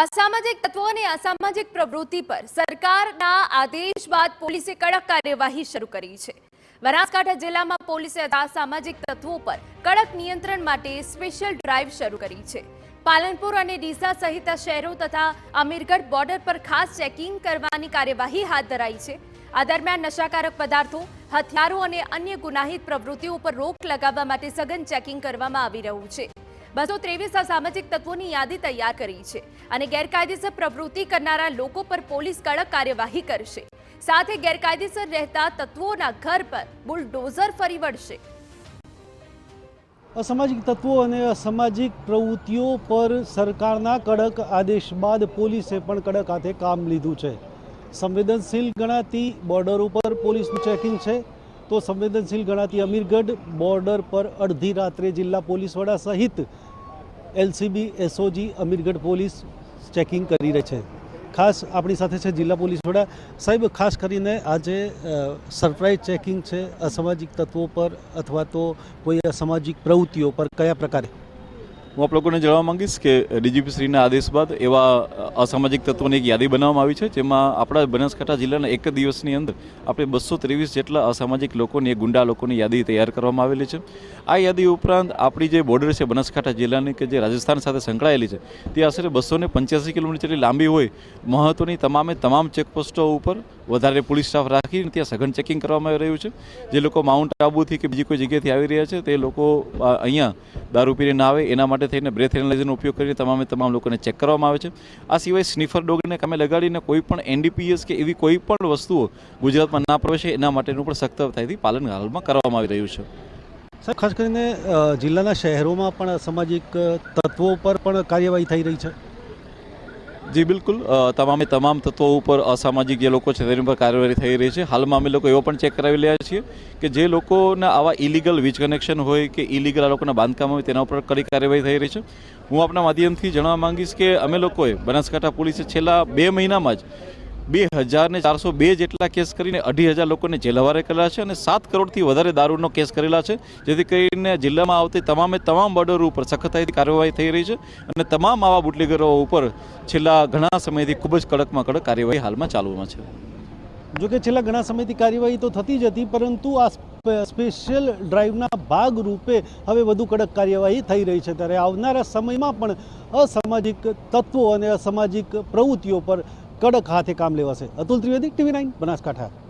અસામાજિક તત્વો અને અસામાજિક પ્રવૃત્તિ પર સરકારના આદેશ બાદ પોલીસે કડક કાર્યવાહી શરૂ કરી છે। બનાસકાંઠા જિલ્લામાં પોલીસે અસામાજિક તત્વો પર કડક નિયંત્રણ માટે સ્પેશિયલ ડ્રાઈવ શરૂ કરી છે। પાલનપુર અને ડીસા સહિત શહેરો તથા અમીરગઢ બોર્ડર પર ખાસ ચેકિંગ કરવાની કાર્યવાહી હાથ ધરાઈ છે। આ દરમિયાન નશાકારક પદાર્થો, હથિયારો અને અન્ય ગુનાહિત પ્રવૃત્તિઓ પર રોક લગાવવા માટે સઘન ચેકિંગ કરવામાં આવી રહ્યું છે। 223 અસામાજિક તત્વોની યાદી તૈયાર કરી છે અને ગેરકાયદેસર પ્રવૃત્તિ કરનારા લોકો પર પોલીસ કડક કાર્યવાહી કરશે। સાથે ગેરકાયદેસર રહેતા તત્વોના ઘર પર બુલડોઝર ફરી વળશે। અસામાજિક તત્વો અને અસામાજિક પ્રવૃત્તિઓ પર સરકારના કડક આદેશ બાદ પોલીસે પણ કડક હાથે કામ લીધું છે। સંવેદનશીલ ગણાતી બોર્ડર ઉપર પોલીસનું ચેકિંગ છે, તો સંવેદનશીલ ગણાતી અમીરગઢ બોર્ડર પર અડધી રાત્રે જિલ્લા પોલીસ વડા સહિત LCB SOG Amirgadh police checking કરી રહી છે। ખાસ આપણી સાથે છે જિલ્લા પોલીસ વડા સાહેબ। ખાસ કરીને આજે સરપ્રાઇઝ ચેકિંગ છે અસામાજિક તત્વો પર અથવા તો કોઈ અસામાજિક પ્રવૃત્તિઓ પર કયા પ્રકારે? હું આપ લોકોને જણાવવા માંગીશ કે ડીજીપી શ્રીના આદેશ બાદ એવા અસામાજિક તત્વોની એક યાદી બનાવવામાં આવી છે, જેમાં આપણા બનાસકાંઠા જિલ્લાના એક દિવસની અંદર આપણે 223 જેટલા અસામાજિક લોકોની, ગુંડા લોકોની યાદી તૈયાર કરવામાં આવેલી છે। આ યાદી ઉપરાંત આપણી જે બોર્ડર છે બનાસકાંઠા જિલ્લાની, કે જે રાજસ્થાન સાથે સંકળાયેલી છે, તે આશરે 285 કિલોમીટર જેટલી લાંબી હોય। મહત્ત્વની તમામ ચેકપોસ્ટો ઉપર વધારે પોલીસ સ્ટાફ રાખીને ત્યાં સઘન ચેકિંગ કરવામાં આવી રહ્યું છે। જે લોકો માઉન્ટ આબુથી કે બીજી કોઈ જગ્યાએથી આવી રહ્યા છે, તે લોકો અહીંયા દારૂ પીને ના આવે એના માટે થઈને બ્રેથ એનાલાઇઝરનો ઉપયોગ કરીને તમામ લોકોને ચેક કરવામાં આવે છે। આ સિવાય સ્નીફર ડોગને કામે લગાડીને કોઈ પણ એનડીપીએસ કે એવી કોઈ પણ વસ્તુઓ ગુજરાતમાં ના પ્રવેશે એના માટેનું પણ સખ્તાઈથી પાલન હાલમાં કરવામાં આવી રહ્યું છે। સાહેબ, ખાસ કરીને જિલ્લાના શહેરોમાં પણ અસામાજિક તત્વો પર પણ કાર્યવાહી થઈ રહી છે? જી બિલકુલ, તમામ તત્વો ઉપર અસામાજિક જે લોકો છે તેની પર કાર્યવાહી થઈ રહી છે। હાલમાં અમે લોકો એવો પણ ચેક કરાવી રહ્યા છીએ કે જે લોકોના આવા ઇલીગલ વીજ કનેક્શન હોય કે ઇલીગલ આ લોકોના બાંધકામ હોય તેના ઉપર કડી કાર્યવાહી થઈ રહી છે। હું આપના માધ્યમથી જણાવવા માંગીશ કે અમે લોકોએ બનાસકાંઠા પોલીસે છેલ્લા 2 મહિનામાં જ 2402 જેટલા કેસ કરીને 2500 લોકોને જેલ હવાલે કરેલા છે અને 7 કરોડથી વધારે દારૂનો કેસ કરેલા છે, જેથી કરીને જિલ્લામાં આવતી તમામ બોર્ડર ઉપર સખતાઈથી કાર્યવાહી થઈ રહી છે અને તમામ આવા બુટલેગરો ઉપર છેલ્લા ઘણા સમયથી ખૂબ જ કડકમાં કડક કાર્યવાહી હાલમાં ચાલુમાં છે। જોકે છેલ્લા ઘણા સમયથી કાર્યવાહી તો થતી જ હતી, પરંતુ આ સ્પેશિયલ ડ્રાઈવના ભાગ રૂપે હવે વધુ કડક કાર્યવાહી થઈ રહી છે। ત્યારે આવનારા સમયમાં પણ અસામાજિક તત્વો અને અસામાજિક પ્રવૃત્તિઓ પર કડક હાથે કામ લેવાશે। અતુલ ત્રિવેદી, TV9 બનાસકાંઠા।